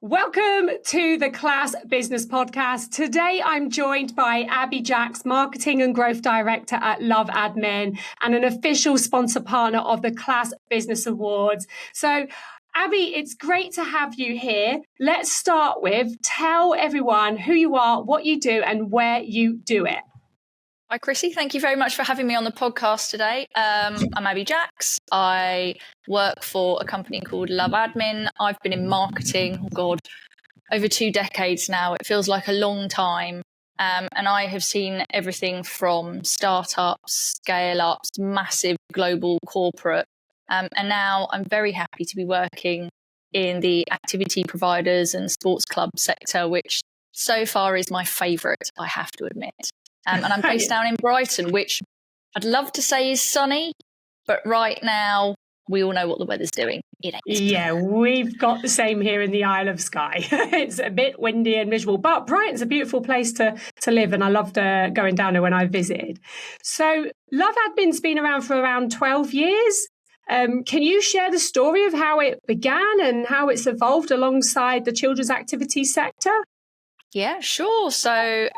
Welcome to the Class Business Podcast. Today, I'm joined by Abi Jacks, Marketing and Growth Director at LoveAdmin and an official sponsor partner of the Class Business Awards. So, Abi, it's great to have you here. Let's start with tell everyone who you are, what you do, and where you do it. Hi, Chrissy. Thank you very much for having me on the podcast today. I'm Abi Jacks. I work for a company called LoveAdmin. I've been in marketing, over 2 decades now. It feels like a long time. And I have seen everything from startups, scale-ups, massive global corporate. And now I'm very happy to be working in the activity providers and sports club sector, which so far is my favourite, I have to admit. And I'm based down in Brighton, which I'd love to say is sunny, but right now we all know what the weather's doing. It ain't. Yeah, we've got the same here in the Isle of Skye. It's a bit windy and miserable, but Brighton's a beautiful place to live, and I loved going down there when I visited. So LoveAdmin's been around for around 12 years. Can you share the story of how it began and how it's evolved alongside the children's activities sector? Yeah, sure. So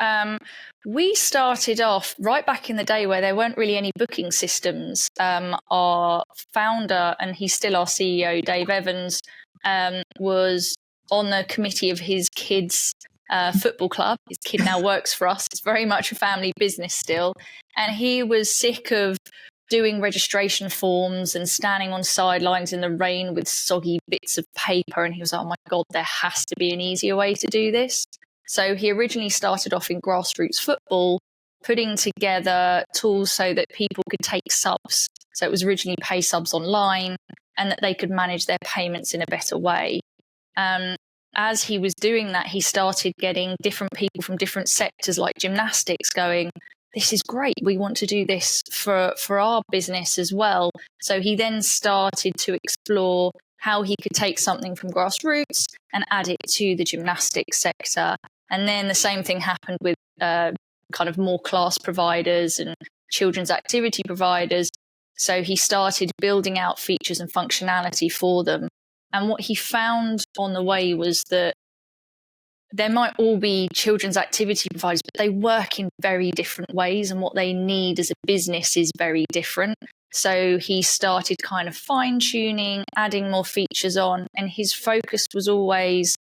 we started off right back in the day where there weren't really any booking systems. Our founder, and he's still our CEO, Dave Evans, was on the committee of his kids' football club. His kid now works for us. It's very much a family business still. And he was sick of doing registration forms and standing on sidelines in the rain with soggy bits of paper. And he was like, oh my God, there has to be an easier way to do this. So he originally started off in grassroots football, putting together tools so that people could take subs. So it was originally pay subs online and that they could manage their payments in a better way. As he was doing that, he started getting different people from different sectors like gymnastics going, this is great. We want to do this for our business as well. So he then started to explore how he could take something from grassroots and add it to the gymnastics sector. And then the same thing happened with kind of more class providers and children's activity providers. So he started building out features and functionality for them. And what he found on the way was that there might all be children's activity providers, but they work in very different ways. And what they need as a business is very different. So he started kind of fine-tuning, adding more features on. And his focus was always,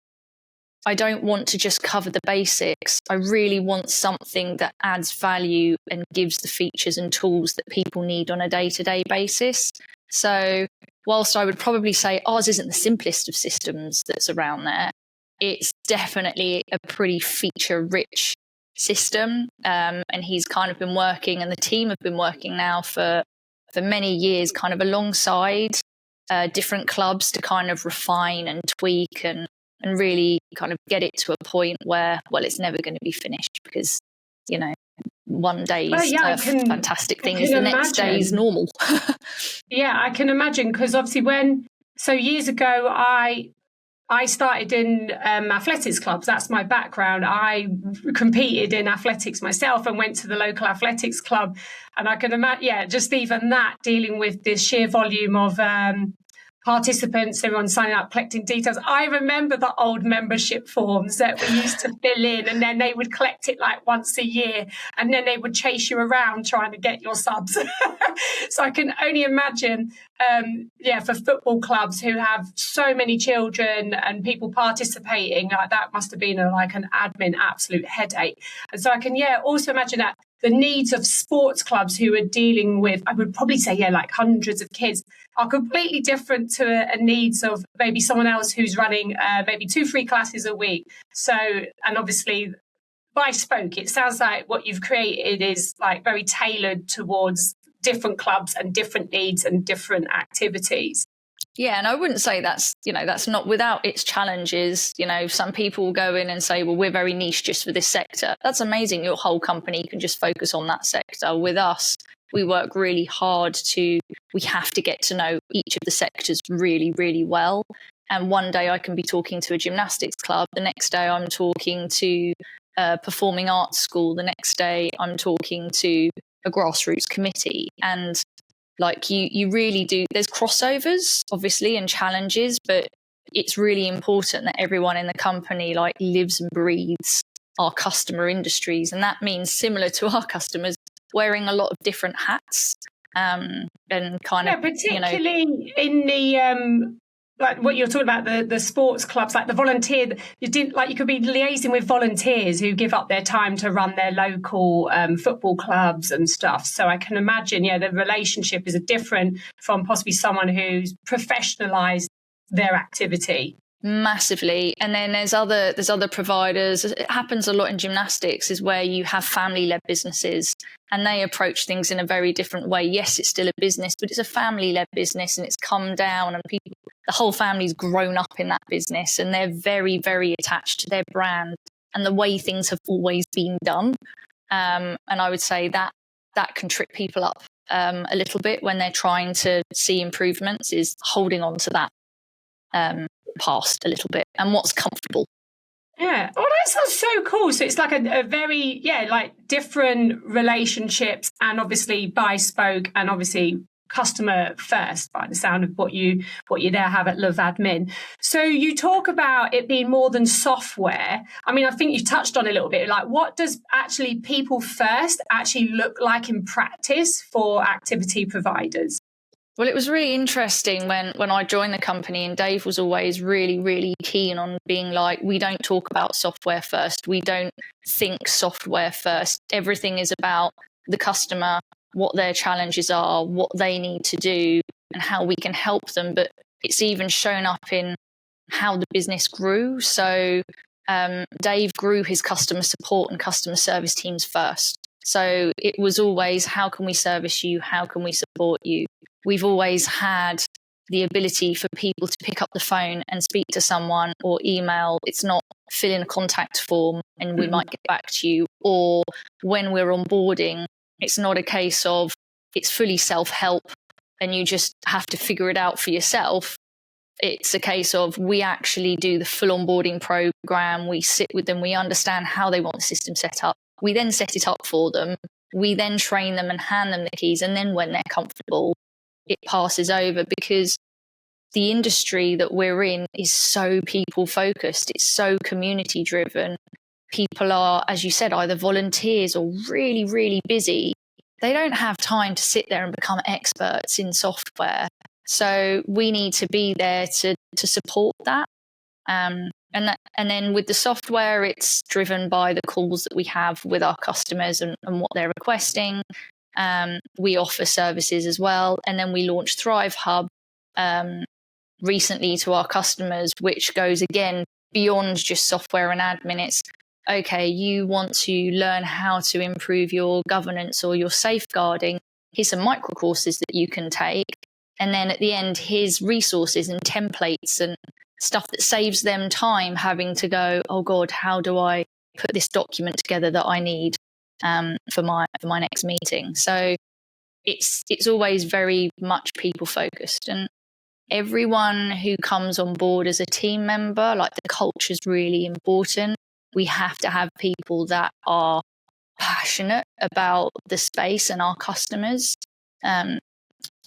I don't want to just cover the basics. I really want something that adds value and gives the features and tools that people need on a day-to-day basis. So whilst I would probably say ours isn't the simplest of systems that's around there, it's definitely a pretty feature-rich system. And he's kind of been working, and the team have been working now for many years, kind of alongside different clubs to kind of refine and tweak and really kind of get it to a point where, well, it's never going to be finished because, you know, one day is a fantastic thing is the next day is normal. Yeah, I can imagine, because obviously years ago, I started in athletics clubs. That's my background. I competed in athletics myself and went to the local athletics club. And I can imagine, just even that, dealing with the sheer volume of participants, everyone signing up, collecting details. I remember the old membership forms that we used to fill in, and then they would collect it like once a year, and then they would chase you around trying to get your subs. So I can only imagine, for football clubs who have so many children and people participating, that must have been an admin absolute headache. And so I can, also imagine that the needs of sports clubs who are dealing with, I would probably say, hundreds of kids, are completely different to a needs of maybe someone else who's running maybe 2-3 classes a week. So, and obviously, by spoke, it sounds like what you've created is like very tailored towards different clubs and different needs and different activities. Yeah, and I wouldn't say that's not without its challenges. You know, some people will go in and say, well, we're very niche just for this sector. That's amazing. Your whole company can just focus on that sector. With us, we work really hard we have to get to know each of the sectors really, really well. And one day I can be talking to a gymnastics club. The next day I'm talking to a performing arts school. The next day I'm talking to a grassroots committee. And like you really do, there's crossovers, obviously, and challenges, but it's really important that everyone in the company like lives and breathes our customer industries. And that means, similar to our customers, wearing a lot of different hats, and kind of, particularly in the like what you're talking about, the sports clubs, like the volunteer, you could be liaising with volunteers who give up their time to run their local football clubs and stuff. So I can imagine, the relationship is different from possibly someone who's professionalized their activity. Massively. And then there's other providers. It happens a lot in gymnastics, is where you have family-led businesses and they approach things in a very different way. Yes, it's still a business, but it's a family-led business, and it's come down, and the whole family's grown up in that business, and they're very, very attached to their brand and the way things have always been done. And I would say that can trip people up a little bit when they're trying to see improvements, is holding on to that past a little bit and what's comfortable. Yeah. Oh, that sounds so cool. So it's like a very, like different relationships, and obviously bespoke, and obviously customer first by the sound of what you there have at LoveAdmin. So you talk about it being more than software. I mean, I think you touched on a little bit, like what does actually people first actually look like in practice for activity providers? Well, it was really interesting when I joined the company, and Dave was always really, really keen on being like, we don't talk about software first. We don't think software first. Everything is about the customer, what their challenges are, what they need to do, and how we can help them. But it's even shown up in how the business grew. So Dave grew his customer support and customer service teams first. So it was always, how can we service you? How can we support you? We've always had the ability for people to pick up the phone and speak to someone, or email. It's not fill in a contact form and we might get back to you. Or when we're onboarding, it's not a case of it's fully self-help and you just have to figure it out for yourself. It's a case of we actually do the full onboarding program. We sit with them. We understand how they want the system set up. We then set it up for them. We then train them and hand them the keys. And then when they're comfortable, it passes over, because the industry that we're in is so people focused. It's so community driven. People are, as you said, either volunteers or really, really busy. They don't have time to sit there and become experts in software. So we need to be there to support that. And then with the software, it's driven by the calls that we have with our customers and what they're requesting. We offer services as well. And then we launched Thrive Hub recently to our customers, which goes again beyond just software and admin. It's, okay, you want to learn how to improve your governance or your safeguarding. Here's some micro courses that you can take. And then at the end, here's resources and templates and stuff that saves them time having to go, oh God, how do I put this document together that I need for my next meeting? So it's always very much people focused, and everyone who comes on board as a team member, like, the culture is really important. We have to have people that are passionate about the space and our customers. And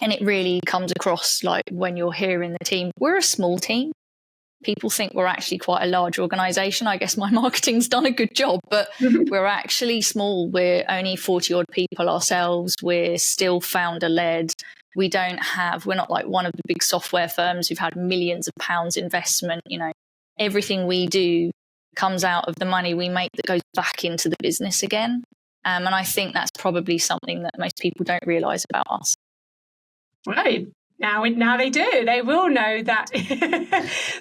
it really comes across, like, when you're here in the team. We're a small team. People think we're actually quite a large organization. I guess my marketing's done a good job, but we're actually small. We're only 40 odd people ourselves. We're still founder led. We're not like one of the big software firms who've had millions of pounds investment. Everything we do comes out of the money we make that goes back into the business again. And I think that's probably something that most people don't realize about us. Right. Now they do. They will know that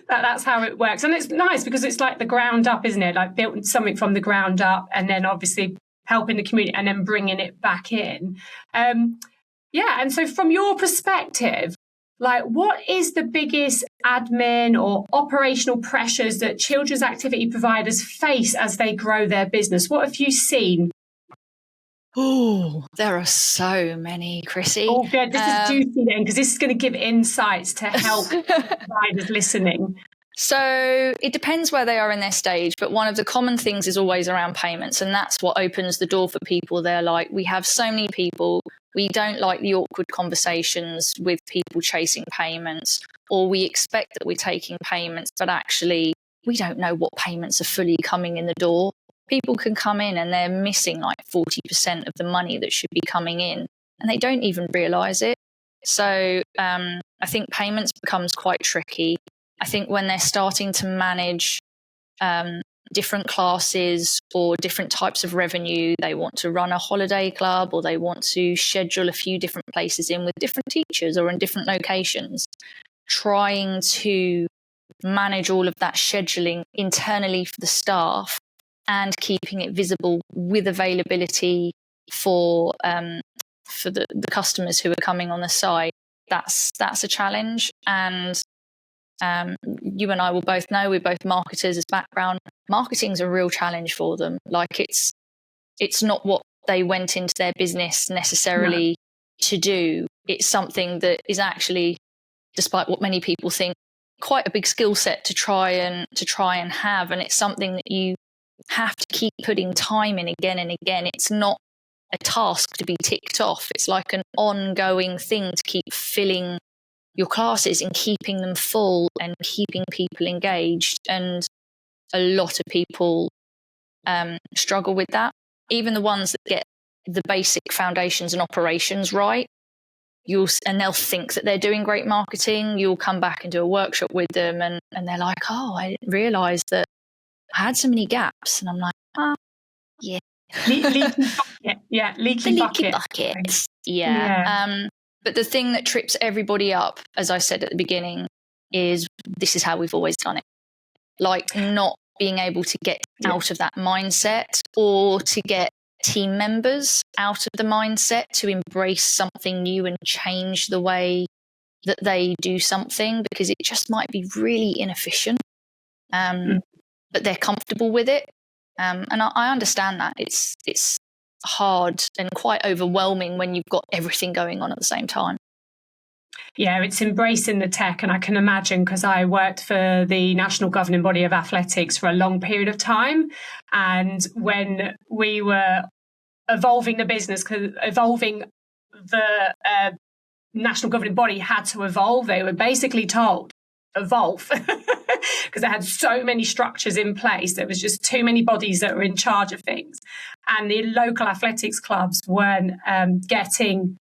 that's how it works. And it's nice because it's like the ground up, isn't it? Like built something from the ground up, and then obviously helping the community and then bringing it back in. And so from your perspective, like, what is the biggest admin or operational pressures that children's activity providers face as they grow their business? What have you seen? Oh, there are so many, Chrissy. Oh, good. This is juicy then, because this is going to give insights to help providers listening. So it depends where they are in their stage, but one of the common things is always around payments, and that's what opens the door for people. They're like, we have so many people, We don't like the awkward conversations with people chasing payments, or we expect that we're taking payments, but actually we don't know what payments are fully coming in the door. People can come in and they're missing like 40% of the money that should be coming in, and they don't even realize it. So I think payments becomes quite tricky. I think when they're starting to manage different classes or different types of revenue, they want to run a holiday club, or they want to schedule a few different places in with different teachers or in different locations. Trying to manage all of that scheduling internally for the staff and keeping it visible with availability for the customers who are coming on the site, that's a challenge. And you and I will both know, we're both marketers as background. Marketing's a real challenge for them. Like it's not what they went into their business necessarily to do. It's something that is actually, despite what many people think, quite a big skill set to try and have. And it's something that you have to keep putting time in again and again. It's not a task to be ticked off. It's like an ongoing thing to keep filling your classes and keeping them full and keeping people engaged. And a lot of people struggle with that. Even the ones that get the basic foundations and operations right, and they'll think that they're doing great marketing. You'll come back and do a workshop with them, and they're like, "Oh, I didn't realise that I had so many gaps." And I'm like, "Oh, yeah, leaky bucket, yeah, leaky bucket, yeah." But the thing that trips everybody up, as I said at the beginning, is this is how we've always done it. Like not being able to get out of that mindset, or to get team members out of the mindset to embrace something new and change the way that they do something, because it just might be really inefficient. But they're comfortable with it. And I understand that. It's hard and quite overwhelming when you've got everything going on at the same time. Yeah, it's embracing the tech. And I can imagine, because I worked for the national governing body of athletics for a long period of time. And when we were evolving the business, because evolving the national governing body had to evolve, they were basically told, evolve, because they had so many structures in place. There was just too many bodies that were in charge of things. And the local athletics clubs weren't getting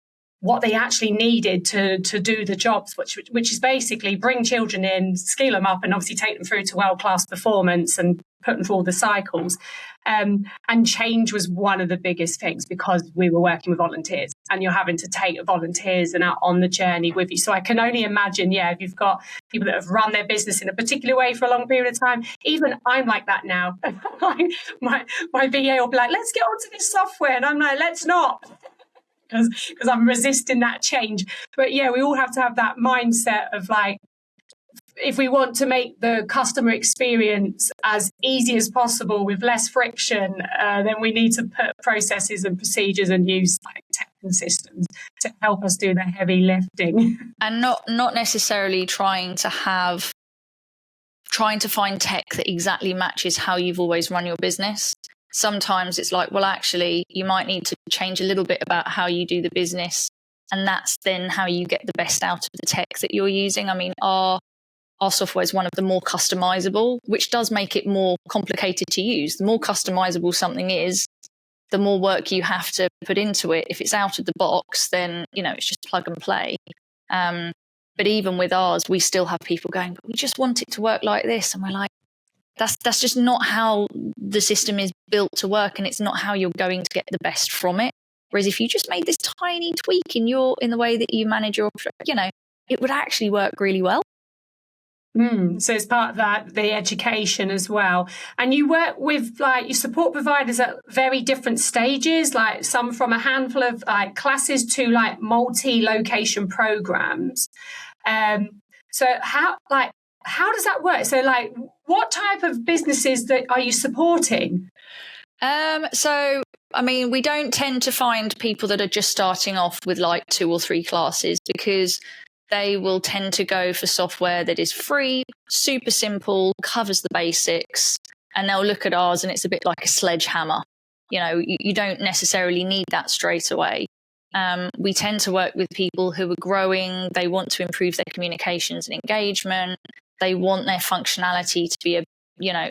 what they actually needed to do the jobs, which is basically bring children in, scale them up, and obviously take them through to world-class performance and put them through all the cycles. And change was one of the biggest things, because we were working with volunteers, and you're having to take volunteers and out on the journey with you. So I can only imagine, if you've got people that have run their business in a particular way for a long period of time. Even I'm like that now. my VA will be like, let's get onto this software. And I'm like, let's not. Because I'm resisting that change. But we all have to have that mindset of like, if we want to make the customer experience as easy as possible with less friction, then we need to put processes and procedures and use like tech and systems to help us do the heavy lifting. And not necessarily trying to find tech that exactly matches how you've always run your business. Sometimes it's like, well, actually, you might need to change a little bit about how you do the business. And that's then how you get the best out of the tech that you're using. I mean, our software is one of the more customizable, which does make it more complicated to use. The more customizable something is, the more work you have to put into it. If it's out of the box, then, it's just plug and play. But even with ours, we still have people going, but we just want it to work like this. And we're like, that's just not how the system is built to work, and it's not how you're going to get the best from it. Whereas if you just made this tiny tweak in the way that you manage your, it would actually work really well. So it's part of that, the education as well. And you work with you support providers at very different stages, like some from a handful of classes to like multi-location programs. So how does that work? So what type of businesses are you supporting? So, I mean, we don't tend to find people that are just starting off with like 2 or 3 classes, because they will tend to go for software that is free, super simple, covers the basics, and they'll look at ours and it's a bit like a sledgehammer. You don't necessarily need that straight away. We tend to work with people who are growing. They want to improve their communications and engagement. They want their functionality to be a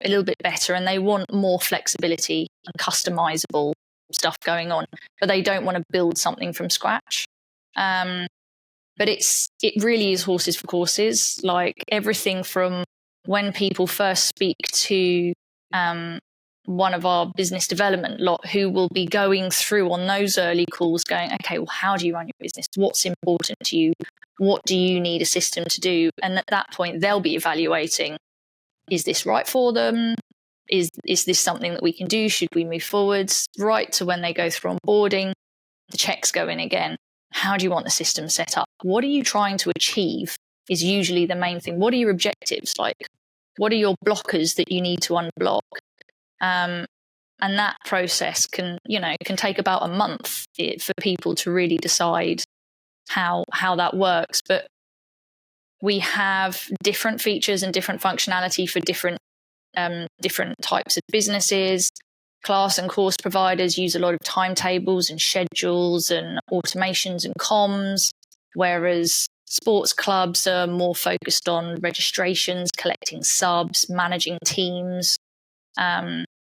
little bit better, and they want more flexibility and customizable stuff going on, but they don't want to build something from scratch. But it really is horses for courses. Like everything from when people first speak to one of our business development lot, who will be going through on those early calls going, okay, well, how do you run your business? What's important to you? What do you need a system to do? And at that point, they'll be evaluating, is this right for them? Is this something that we can do? Should we move forwards? Right to when they go through onboarding, the checks go in again. How do you want the system set up? What are you trying to achieve is usually the main thing. What are your objectives? Like, what are your blockers that you need to unblock? And that process can take about a month for people to really decide how that works. But we have different features and different functionality for different types of businesses. Class and course providers use a lot of timetables and schedules and automations and comms, whereas sports clubs are more focused on registrations, collecting subs, managing teams.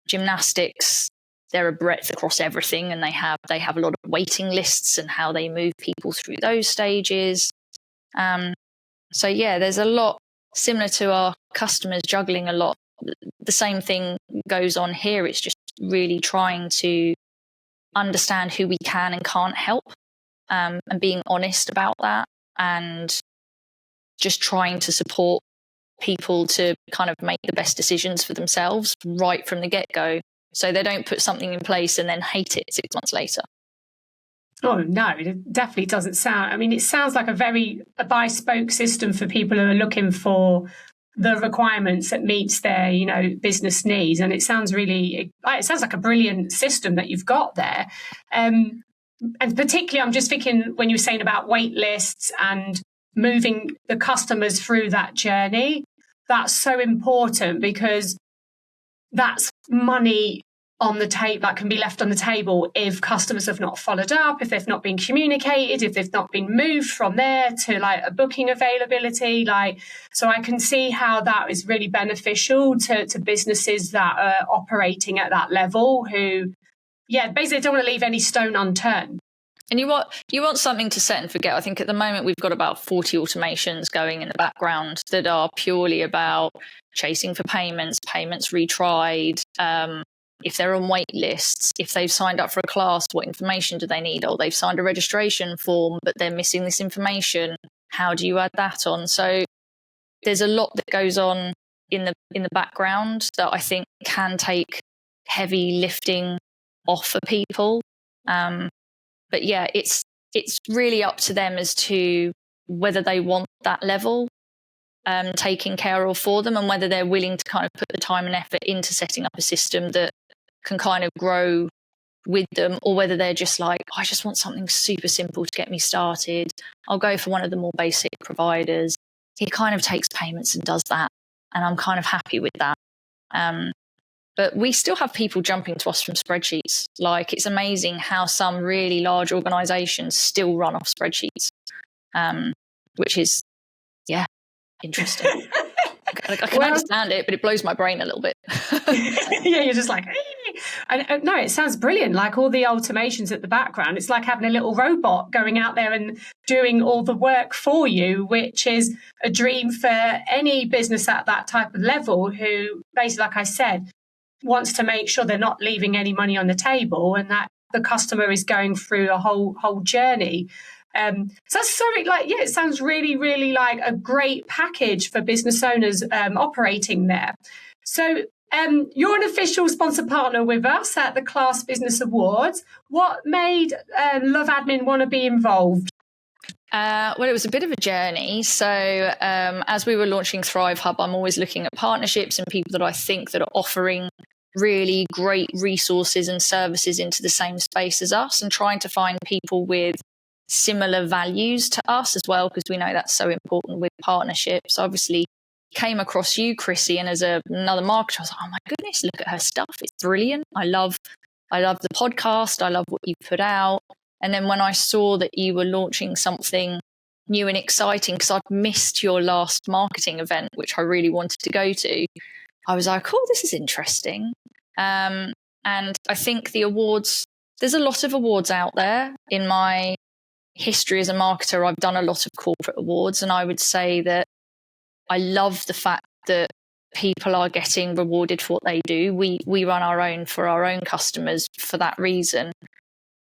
Gymnastics, they're a breadth across everything, and they have a lot of waiting lists and how they move people through those stages. So yeah, there's a lot similar to our customers juggling a lot. The same thing goes on here. It's just really trying to understand who we can and can't help, and being honest about that, and just trying to support people to kind of make the best decisions for themselves right from the get-go, so they don't put something in place and then hate it 6 months later. Oh, no, it definitely doesn't sound. I mean, it sounds like a bespoke system for people who are looking for the requirements that meets their, business needs. And it sounds like a brilliant system that you've got there. And particularly, I'm just thinking when you were saying about wait lists and moving the customers through that journey, that's so important, because that's money on the table that can be left on the table if customers have not followed up, if they've not been communicated, if they've not been moved from there to like a booking availability. So I can see how that is really beneficial to businesses that are operating at that level, who, basically don't want to leave any stone unturned. And you want something to set and forget. I think at the moment we've got about 40 automations going in the background that are purely about chasing for payments retried, if they're on wait lists, if they've signed up for a class, what information do they need? Or they've signed a registration form, but they're missing this information. How do you add that on? So there's a lot that goes on in the background that I think can take heavy lifting off for people. But yeah, it's really up to them as to whether they want that level taken care of for them, and whether they're willing to kind of put the time and effort into setting up a system that can kind of grow with them, or whether they're just like, I just want something super simple to get me started. I'll go for one of the more basic providers. He kind of takes payments and does that, and I'm kind of happy with that. But we still have people jumping to us from spreadsheets. Like, it's amazing how some really large organizations still run off spreadsheets, which is, interesting. I can understand it, but it blows my brain a little bit. Yeah, you're just like, and no, it sounds brilliant. Like all the automations at the background, it's like having a little robot going out there and doing all the work for you, which is a dream for any business at that type of level, who basically, like I said, wants to make sure they're not leaving any money on the table, and that the customer is going through a whole journey. So that's it sounds really, really like a great package for business owners operating there. So you're an official sponsor partner with us at the Class Business Awards. What made LoveAdmin want to be involved? Well, it was a bit of a journey. So as we were launching Thrive Hub, I'm always looking at partnerships and people that I think that are offering really great resources and services into the same space as us, and trying to find people with similar values to us as well, because we know that's so important with partnerships. Obviously came across you, Chrissy, and as another marketer, I was like, oh my goodness, look at her stuff. It's brilliant. I love the podcast. I love what you put out. And then when I saw that you were launching something new and exciting, because I'd missed your last marketing event, which I really wanted to go to, I was like, oh, this is interesting. And I think the awards, there's a lot of awards out there. In my history as a marketer, I've done a lot of corporate awards, and I would say that I love the fact that people are getting rewarded for what they do. We run our own for our own customers for that reason.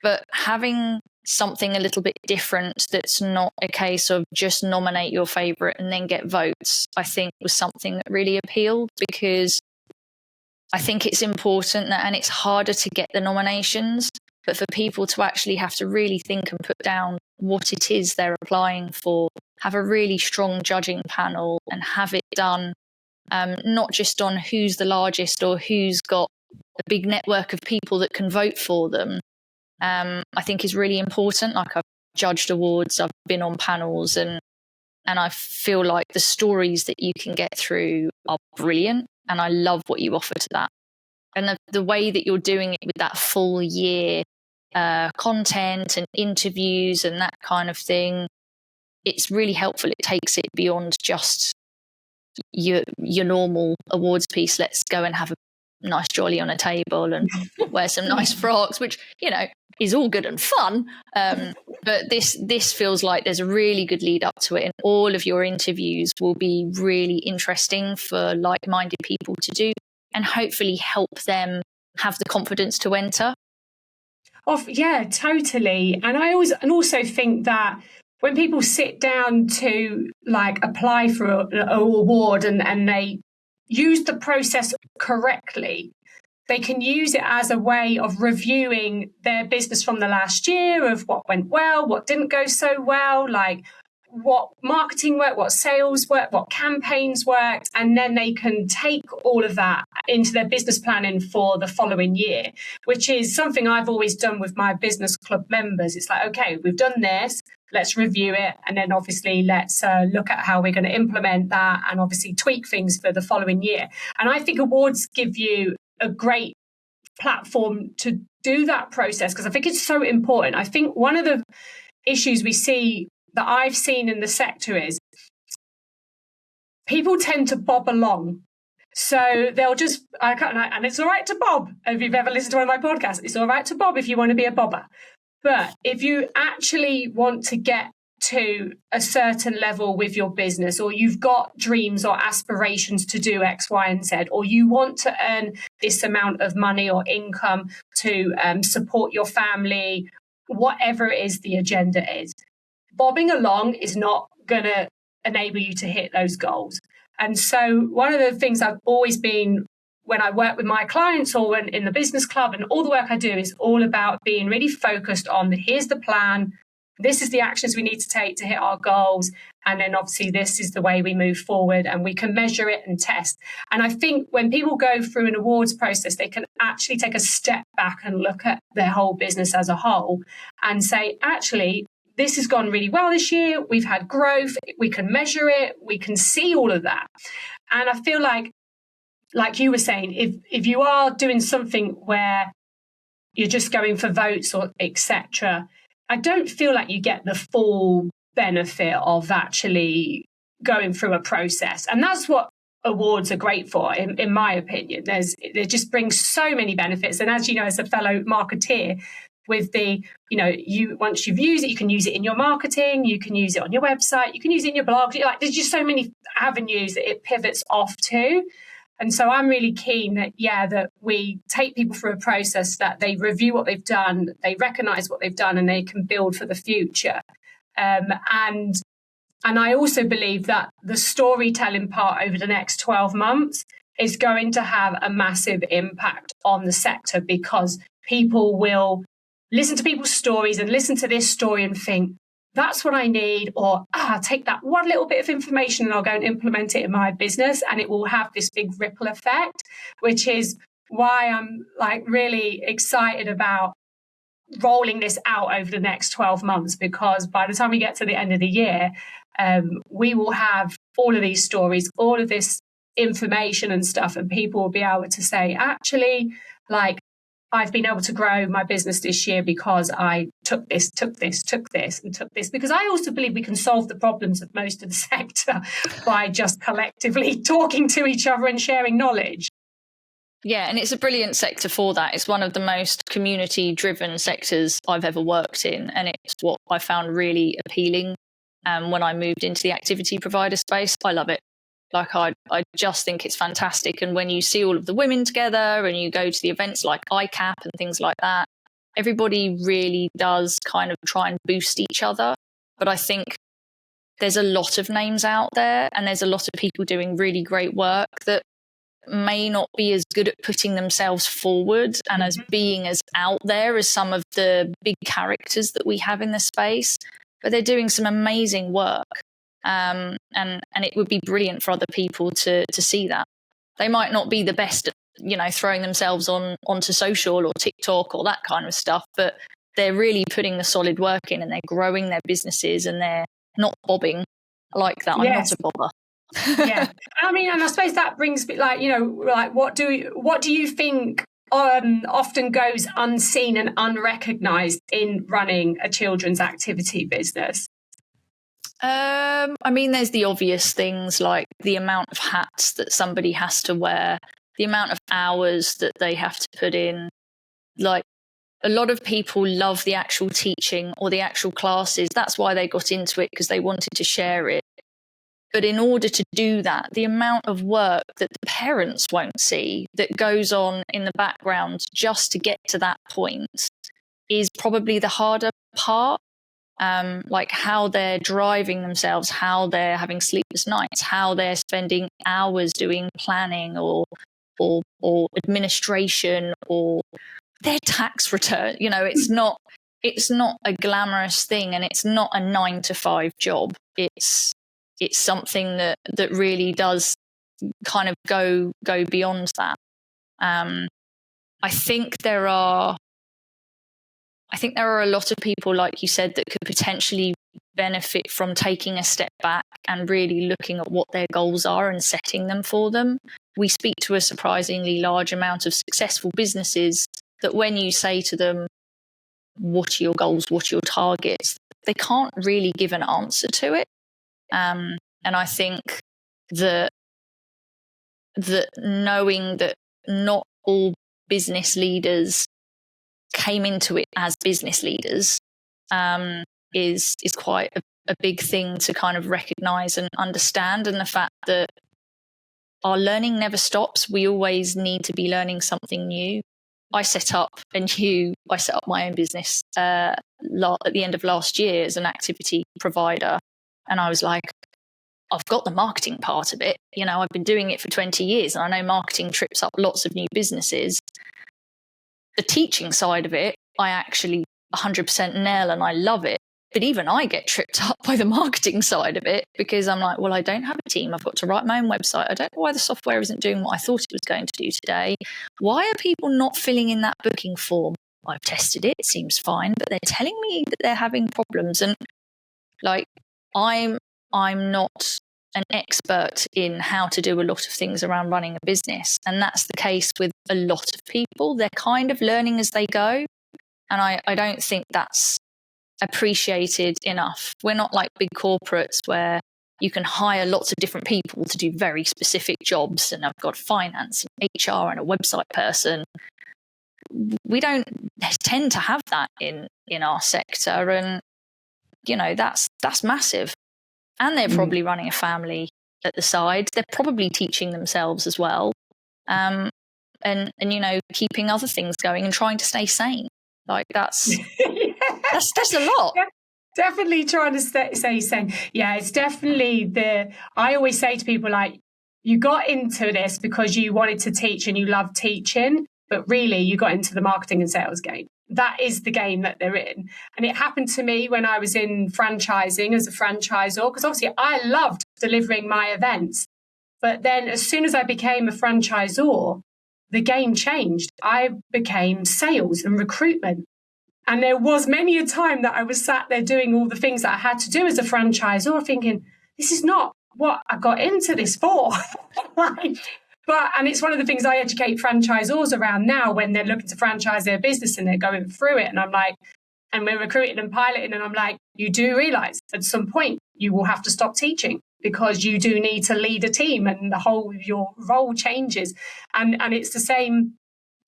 But having something a little bit different that's not a case of just nominate your favorite and then get votes, I think was something that really appealed, because I think it's important that, and it's harder to get the nominations, but for people to actually have to really think and put down what it is they're applying for, have a really strong judging panel and have it done not just on who's the largest or who's got a big network of people that can vote for them, I think is really important. Like, I've judged awards, I've been on panels, and I feel like the stories that you can get through are brilliant, and I love what you offer to that. And the way that you're doing it with that full year content and interviews and that kind of thing, it's really helpful. It takes it beyond just your normal awards piece. Let's go and have a nice jolly on a table and wear some nice frocks, which, you know, is all good and fun. But this feels like there's a really good lead up to it, and all of your interviews will be really interesting for like-minded people to do, and hopefully help them have the confidence to enter. Yeah, totally. And I also think that when people sit down to like apply for an award and they use the process correctly, they can use it as a way of reviewing their business from the last year, of what went well, what didn't go so well, like what marketing worked, what sales worked, what campaigns worked, and then they can take all of that into their business planning for the following year, which is something I've always done with my business club members. It's like, okay, we've done this, let's review it, and then obviously let's look at how we're going to implement that and obviously tweak things for the following year. And I think awards give you a great platform to do that process, because I think it's so important. I think one of the issues we see that I've seen in the sector is people tend to bob along. So they'll just, and it's all right to bob. If you've ever listened to one of my podcasts, it's all right to bob if you want to be a bobber. But if you actually want to get to a certain level with your business, or you've got dreams or aspirations to do X, Y, and Z, or you want to earn this amount of money or income to support your family, whatever it is the agenda is, bobbing along is not going to enable you to hit those goals. And so one of the things I've always been, when I work with my clients or when in the business club, and all the work I do is all about being really focused on here's the plan, this is the actions we need to take to hit our goals, and then obviously this is the way we move forward, and we can measure it and test. And I think when people go through an awards process, they can actually take a step back and look at their whole business as a whole and say, actually, this has gone really well this year. We've had growth. We can measure it. We can see all of that. And I feel like you were saying, if you are doing something where you're just going for votes or etc., I don't feel like you get the full benefit of actually going through a process. And that's what awards are great for, in my opinion. They just bring so many benefits. And as you know, as a fellow marketeer, with once you've used it, you can use it in your marketing, you can use it on your website, you can use it in your blog. Like, there's just so many avenues that it pivots off to. And so I'm really keen that we take people through a process, that they review what they've done, they recognize what they've done, and they can build for the future. And I also believe that the storytelling part over the next 12 months is going to have a massive impact on the sector, because people will listen to people's stories and listen to this story and think, that's what I need, or I'll take that one little bit of information and I'll go and implement it in my business, and it will have this big ripple effect, which is why I'm really excited about rolling this out over the next 12 months, because by the time we get to the end of the year, we will have all of these stories, all of this information and stuff, and people will be able to say, actually, I've been able to grow my business this year because I took this, because I also believe we can solve the problems of most of the sector by just collectively talking to each other and sharing knowledge. Yeah, and it's a brilliant sector for that. It's one of the most community-driven sectors I've ever worked in, and it's what I found really appealing when I moved into the activity provider space. I love it. Like, I just think it's fantastic. And when you see all of the women together and you go to the events like ICAP and things like that, everybody really does kind of try and boost each other. But I think there's a lot of names out there, and there's a lot of people doing really great work that may not be as good at putting themselves forward and as being as out there as some of the big characters that we have in the space, but they're doing some amazing work. And it would be brilliant for other people to see that. They might not be the best at, throwing themselves onto social or TikTok or that kind of stuff, but they're really putting the solid work in, and they're growing their businesses, and they're not bobbing. I like that. Yes. I'm not a bobber. Yeah, I mean, and I suppose that brings me, what do you think often goes unseen and unrecognised in running a children's activity business? I mean, there's the obvious things like the amount of hats that somebody has to wear, the amount of hours that they have to put in. Like, a lot of people love the actual teaching or the actual classes. That's why they got into it, because they wanted to share it. But in order to do that, the amount of work that the parents won't see that goes on in the background just to get to that point is probably the harder part. Like how they're driving themselves, how they're having sleepless nights, how they're spending hours doing planning or administration or their tax return. It's not a glamorous thing, and it's not a 9-to-5 job. It's something that really does kind of go beyond that. I think there are a lot of people, like you said, that could potentially benefit from taking a step back and really looking at what their goals are and setting them for them. We speak to a surprisingly large amount of successful businesses that when you say to them, what are your goals, what are your targets, they can't really give an answer to it. And I think that knowing that not all business leaders came into it as business leaders is quite a big thing to kind of recognise and understand, and the fact that our learning never stops. We always need to be learning something new. I set up my own business at the end of last year as an activity provider, and I was like, I've got the marketing part of it. I've been doing it for 20 years, and I know marketing trips up lots of new businesses. The teaching side of it, I actually 100% nail, and I love it. But even I get tripped up by the marketing side of it, because I'm like, well, I don't have a team. I've got to write my own website. I don't know why the software isn't doing what I thought it was going to do today. Why are people not filling in that booking form? I've tested it. It seems fine, but they're telling me that they're having problems. And like, I'm not an expert in how to do a lot of things around running a business. And that's the case with a lot of people. They're kind of learning as they go. And I don't think that's appreciated enough. We're not like big corporates where you can hire lots of different people to do very specific jobs. And I've got finance and HR and a website person. We don't tend to have that in our sector. And, that's massive. And they're probably running a family at the side. They're probably teaching themselves as well. And keeping other things going and trying to stay sane. Like that's a lot. Definitely trying to stay sane. Yeah, it's definitely I always say to people, like, you got into this because you wanted to teach and you love teaching, but really you got into the marketing and sales game. That is the game that they're in. And it happened to me when I was in franchising as a franchisor, because obviously I loved delivering my events. But then as soon as I became a franchisor, the game changed. I became sales and recruitment. And there was many a time that I was sat there doing all the things that I had to do as a franchisor, thinking, this is not what I got into this for. And it's one of the things I educate franchisors around now when they're looking to franchise their business and they're going through it. And I'm like, and we're recruiting and piloting, and I'm like, you do realize at some point you will have to stop teaching because you do need to lead a team and your role changes. And it's the same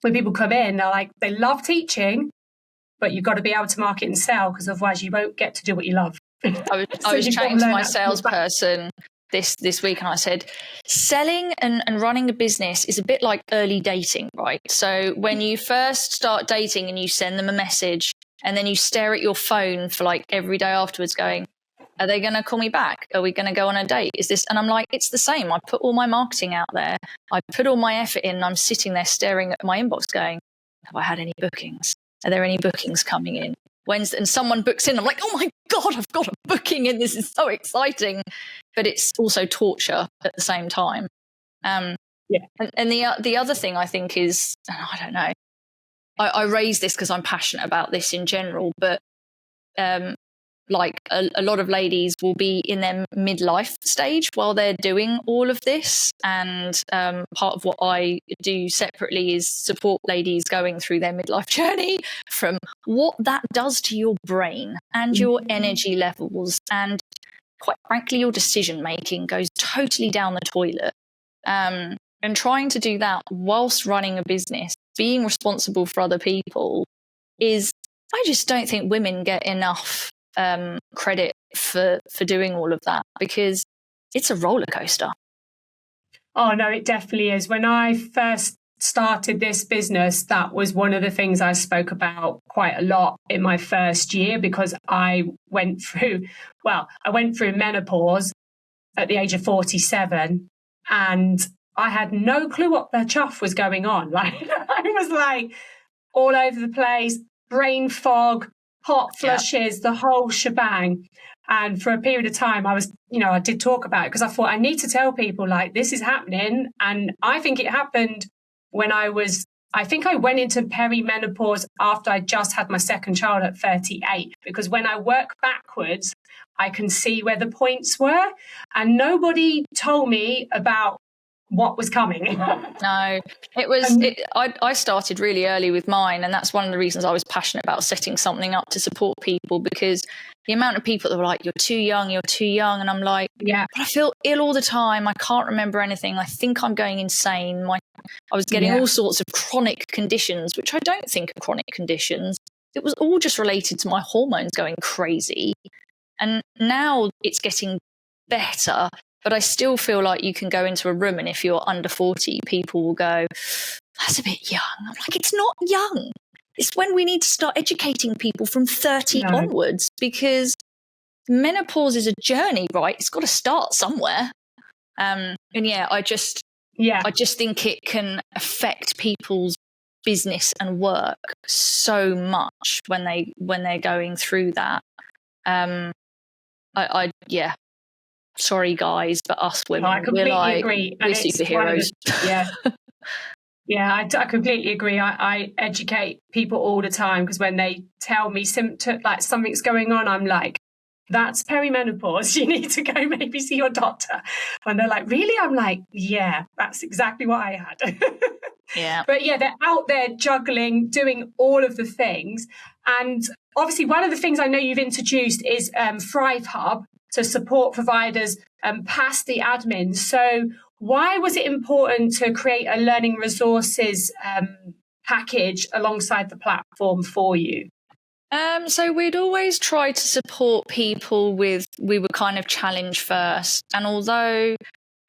when people come in, they're like, they love teaching, but you've got to be able to market and sell because otherwise you won't get to do what you love. I was chatting to my salesperson this week, and I said, selling and running a business is a bit like early dating, right? So when you first start dating and you send them a message and then you stare at your phone for like every day afterwards going, are they going to call me back? Are we going to go on a date? Is this? And I'm like, it's the same. I put all my marketing out there. I put all my effort in, and I'm sitting there staring at my inbox going, have I had any bookings? Are there any bookings coming in? Wednesday, and someone books in, I'm like, oh my God, I've got a booking in. This is so exciting. But it's also torture at the same time. And the other thing I think is, I don't know, I raise this because I'm passionate about this in general, but like a lot of ladies will be in their midlife stage while they're doing all of this. And part of what I do separately is support ladies going through their midlife journey, from what that does to your brain and your energy levels. And quite frankly, your decision making goes totally down the toilet. And trying to do that whilst running a business, being responsible for other people, I just don't think women get enough credit for doing all of that, because it's a roller coaster. Oh no, it definitely is. When I first started this business, that was one of the things I spoke about quite a lot in my first year, because I went through menopause at the age of 47, and I had no clue what the chuff was going on. Like, I was like all over the place, brain fog, hot flushes, the whole shebang. And for a period of time, I did talk about it because I thought I need to tell people, like, this is happening. And I think it happened when I went into perimenopause after I just had my second child at 38, because when I work backwards, I can see where the points were, and nobody told me about what was coming. No, I started really early with mine, and that's one of the reasons I was passionate about setting something up to support people, because the amount of people that were like, you're too young, and I'm like, yeah, but I feel ill all the time, I can't remember anything, I think I'm going insane. I was getting all sorts of chronic conditions, which I don't think are chronic conditions. It was all just related to my hormones going crazy. And now it's getting better, but I still feel like you can go into a room and if you're under 40, people will go, that's a bit young. I'm like, it's not young. It's when we need to start educating people from 30 onwards, because menopause is a journey, right? It's got to start somewhere. I just think it can affect people's business and work so much when they're going through that. Sorry guys, but us women, I completely agree. We're superheroes. I completely agree. I educate people all the time, because when they tell me like something's going on, I'm like, that's perimenopause. You need to go maybe see your doctor. And they're like, really? I'm like, yeah, that's exactly what I had. Yeah. But yeah, they're out there juggling, doing all of the things. And obviously one of the things I know you've introduced is Thrive Hub to support providers past the admin. So why was it important to create a learning resources package alongside the platform for you? So we'd always try to support people we were kind of challenge first. And although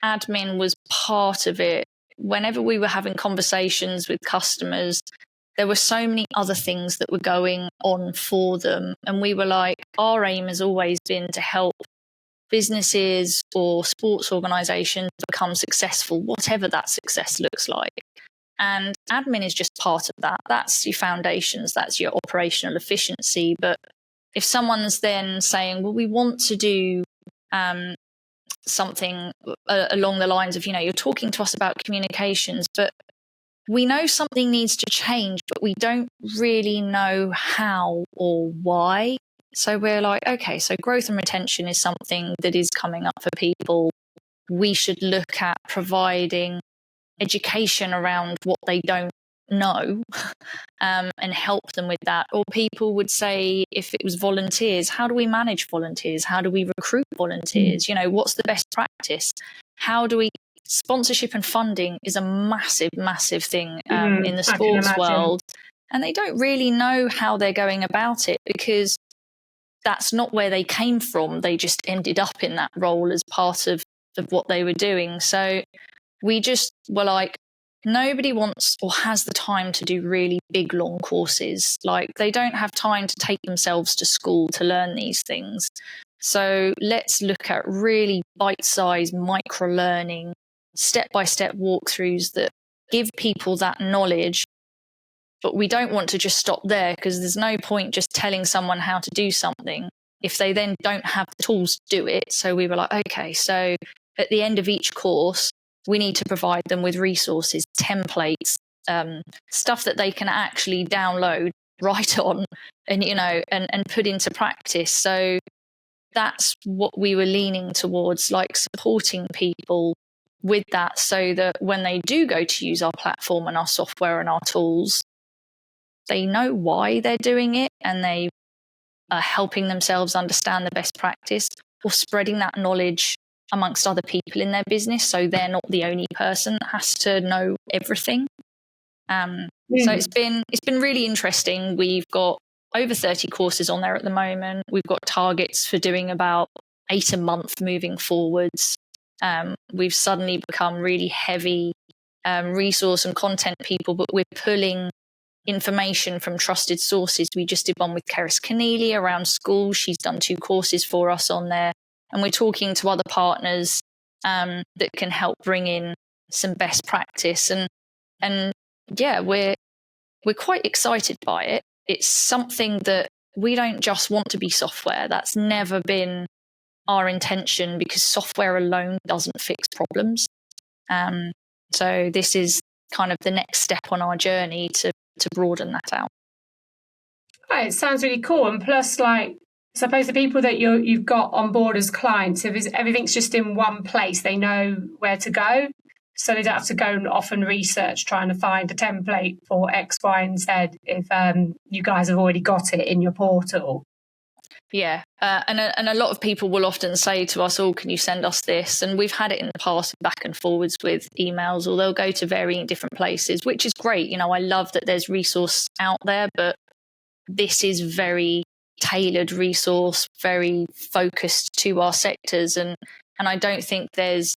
admin was part of it, whenever we were having conversations with customers, there were so many other things that were going on for them. And we were like, our aim has always been to help businesses or sports organisations become successful, whatever that success looks like. And admin is just part of that. That's your foundations, that's your operational efficiency. But if someone's then saying, well, we want to do something along the lines of, you're talking to us about communications, but we know something needs to change, but we don't really know how or why. So we're like, okay, so growth and retention is something that is coming up for people. We should look at providing education around what they don't know, and help them with that. Or people would say, if it was volunteers, how do we manage volunteers? How do we recruit volunteers? You know, what's the best practice? How do we sponsorship and funding is a massive, massive thing in the sports world. And they don't really know how they're going about it, because that's not where they came from. They just ended up in that role as part of what they were doing. So we just were like, nobody wants or has the time to do really big, long courses. Like, they don't have time to take themselves to school to learn these things. So let's look at really bite-sized micro-learning, step-by-step walkthroughs that give people that knowledge. But we don't want to just stop there, because there's no point just telling someone how to do something if they then don't have the tools to do it. So we were like, okay, so at the end of each course, we need to provide them with resources, templates, stuff that they can actually download, write on, and, you know, and put into practice. So that's what we were leaning towards, like supporting people with that, so that when they do go to use our platform and our software and our tools, they know why they're doing it, and they are helping themselves understand the best practice, or spreading that knowledge amongst other people in their business, so they're not the only person that has to know everything. So it's been really interesting. We've got over 30 courses on there at the moment. We've got targets for doing about 8 a month moving forwards. We've suddenly become really heavy resource and content people, but we're pulling information from trusted sources. We just did one with Keris Keneally around schools. She's done 2 courses for us on there. And we're talking to other partners that can help bring in some best practice. And yeah, we're quite excited by it. It's something that we don't just want to be software. That's never been our intention, because software alone doesn't fix problems. So this is kind of the next step on our journey to broaden that out. Right, it sounds really cool. And plus, like, suppose the people that you've got on board as clients, if everything's just in one place, they know where to go. So they don't have to go and often research trying to find a template for X, Y, and Z if you guys have already got it in your portal. Yeah, and a lot of people will often say to us, oh, can you send us this? And we've had it in the past back and forwards with emails, or they'll go to varying different places, which is great. You know, I love that there's resource out there, but this is very tailored resource, very focused to our sectors. And I don't think there's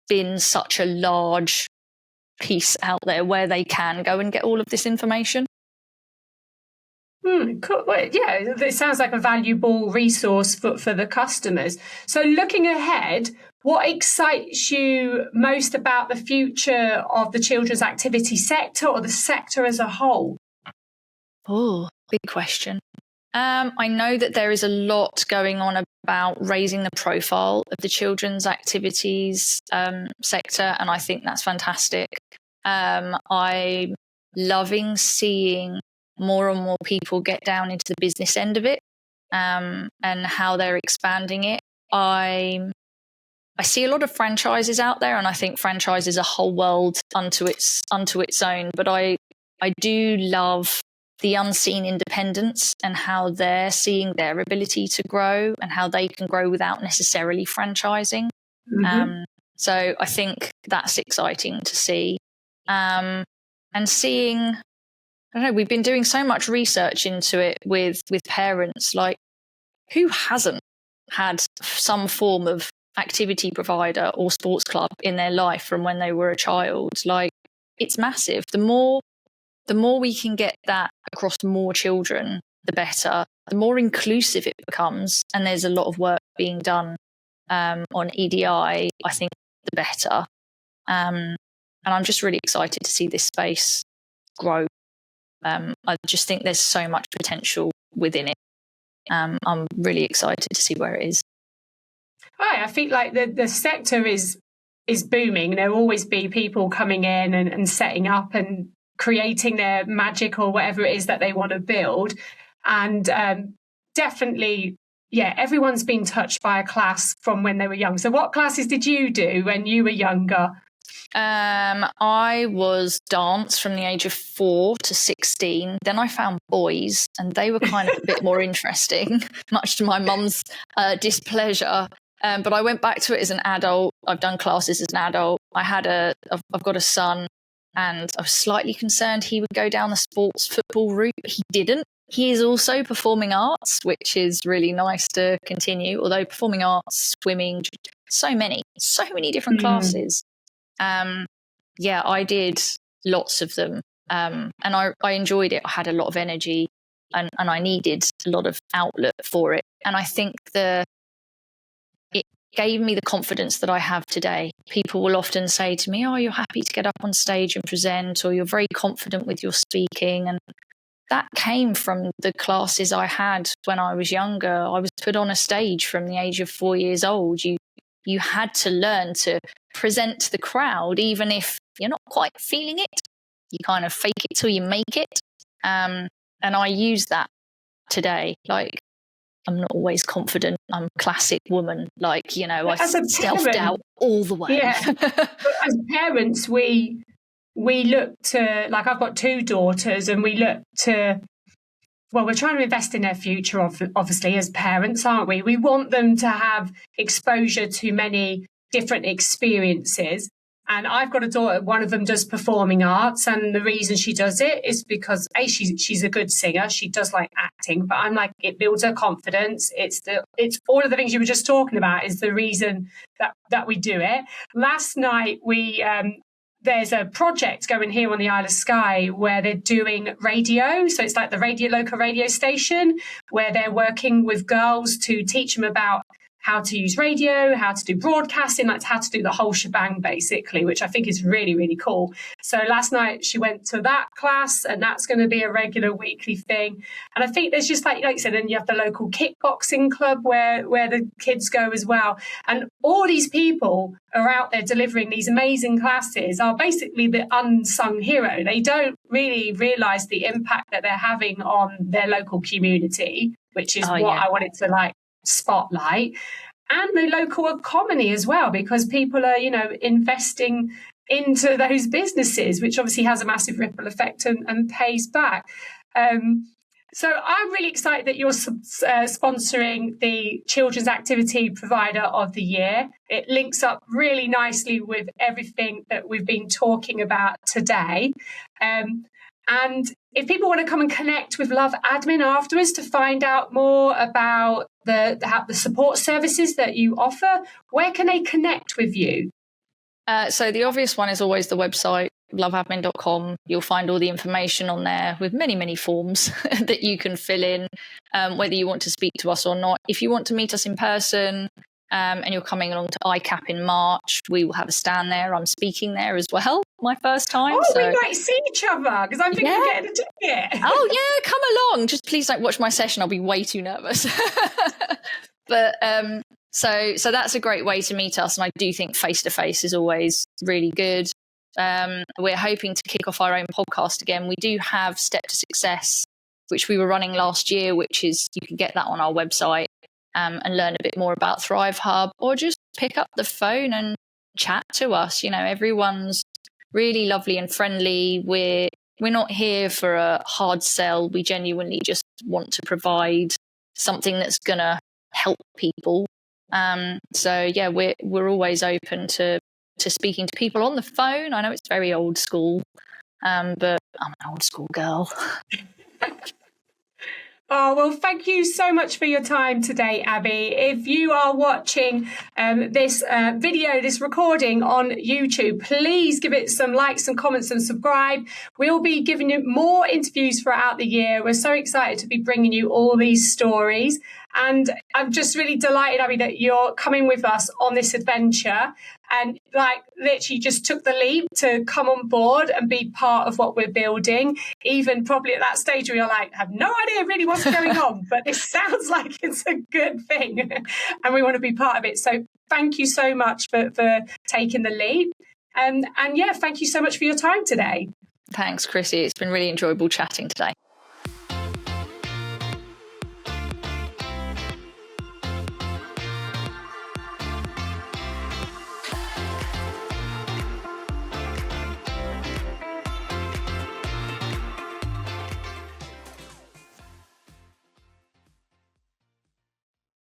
been such a large piece out there where they can go and get all of this information. Cool. Well, yeah, it sounds like a valuable resource for the customers. So looking ahead, what excites you most about the future of the children's activity sector, or the sector as a whole? Oh, big question. I know that there is a lot going on about raising the profile of the children's activities sector, and I think that's fantastic. I'm loving seeing more and more people get down into the business end of it, and how they're expanding it. I see a lot of franchises out there, and I think franchise is a whole world unto its own. But I do love the unseen independents and how they're seeing their ability to grow, and how they can grow without necessarily franchising. So I think that's exciting to see. And seeing, I don't know, we've been doing so much research into it with parents. Like, who hasn't had some form of activity provider or sports club in their life from when they were a child? Like, it's massive. The more we can get that across more children, the better. The more inclusive it becomes, and there's a lot of work being done on EDI, I think the better. And I'm just really excited to see this space grow. I just think there's so much potential within it. I'm really excited to see where it is. Right, I feel like the sector is booming. There'll always be people coming in and setting up and creating their magic or whatever it is that they want to build. And definitely, yeah, everyone's been touched by a class from when they were young. So what classes did you do when you were younger? I was dance from the age of 4 to 16. Then I found boys, and they were kind of a bit more interesting, much to my mum's displeasure. But I went back to it as an adult. I've done classes as an adult. I've got a son, and I was slightly concerned he would go down the sports football route, but he didn't. He is also performing arts, which is really nice to continue. Although performing arts, swimming, so many different classes. I did lots of them, and I enjoyed it. I had a lot of energy, and I needed a lot of outlet for it. And I think it gave me the confidence that I have today. People will often say to me, "Oh, you're happy to get up on stage and present, or you're very confident with your speaking." And that came from the classes I had when I was younger. I was put on a stage from the age of 4 years old. You had to learn to present to the crowd, even if you're not quite feeling it. You kind of fake it till you make it. And I use that today. Like, I'm not always confident. I'm a classic woman. Like, I self-doubt all the way. Yeah. As parents, we look to, like, I've got 2 daughters, and we look to, well, we're trying to invest in their future, obviously, as parents, aren't we? We want them to have exposure to many different experiences. And I've got a daughter, one of them does performing arts. And the reason she does it is because, she's a good singer. She does like acting. But I'm like, it builds her confidence. It's all of the things you were just talking about is the reason that we do it. Last night, there's a project going here on the Isle of Skye where they're doing radio. So it's like the local radio station where they're working with girls to teach them about how to use radio, how to do broadcasting, like how to do the whole shebang, basically, which I think is really, really cool. So last night she went to that class, and that's going to be a regular weekly thing. And I think there's just like you said, then you have the local kickboxing club where the kids go as well. And all these people are out there delivering these amazing classes are basically the unsung hero. They don't really realise the impact that they're having on their local community, which is I wanted to spotlight, and the local economy as well, because people are investing into those businesses, which obviously has a massive ripple effect and pays back. So I'm really excited that you're sponsoring the Children's Activity Provider of the Year. It links up really nicely with everything that we've been talking about today. And if people want to come and connect with LoveAdmin afterwards to find out more about the support services that you offer, where can they connect with you? So the obvious one is always the website, loveadmin.com. You'll find all the information on there with many, many forms that you can fill in, whether you want to speak to us or not. If you want to meet us in person, and you're coming along to ICAP in March, we will have a stand there. I'm speaking there as well, my first time. Oh, we might see each other, because I'm thinking of getting a ticket. Oh, yeah, come along. Just please don't watch my session. I'll be way too nervous. But so that's a great way to meet us. And I do think face-to-face is always really good. We're hoping to kick off our own podcast again. We do have Step to Success, which we were running last year, which is, you can get that on our website. And learn a bit more about Thrive Hub, or just pick up the phone and chat to us. Everyone's really lovely and friendly. We're not here for a hard sell. We genuinely just want to provide something that's going to help people. We're always open to speaking to people on the phone. I know it's very old school, but I'm an old school girl. Oh, well, thank you so much for your time today, Abi. If you are watching this video, this recording on YouTube, please give it some likes, some comments and subscribe. We'll be giving you more interviews throughout the year. We're so excited to be bringing you all these stories. And I'm just really delighted, Abi, that you're coming with us on this adventure and literally just took the leap to come on board and be part of what we're building. Even probably at that stage where you're like, I have no idea really what's going on, but this sounds like it's a good thing and we want to be part of it. So thank you so much for taking the leap. And thank you so much for your time today. Thanks, Chrissy. It's been really enjoyable chatting today.